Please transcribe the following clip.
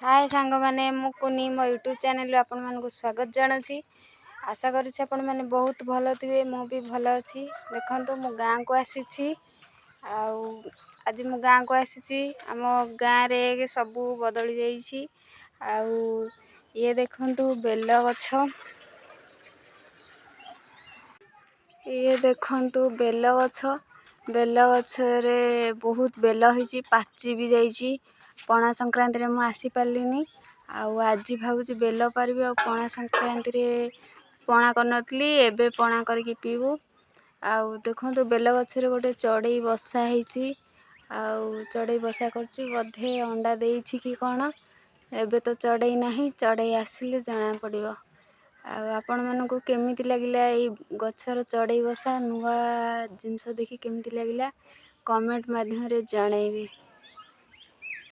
हाय सांग मैंने मुकुनी मो यूट्यूब चैनल आपण मानक स्वागत जनाची। आशा करुच्ची आपण मैंने बहुत भल थे मु भी भल अच्छी। देखो मु गाँ को आसी आज मु गाँ को आसी आम गाँव रे सबू बदली जाइए। ये देखु बेल गछ, ये देखु बेल गछ, बेल गछरे बहुत बेल होती पाची भी जाइए। पणा संक्रांति रे मु आसी पारलिनी। आज भावुची बेल पारिबी आ पणा संक्रांति रे पणा करनथली एबे पणा करके पीबू। देखो बेल गछरे गोटे चढ़ई बसा होती। चढ़ई बसा करची बधे अंडा देइछि कि कौन एबे तो चढ़ई नहीं, चढ़ई आसिले जना पड़िबो। आपण मानकु केमिति लागिला ए गछर चढ़ई बसा नुआ जिनस देखि केमिति लागिला कमेंट माध्यम रे जणाइबे।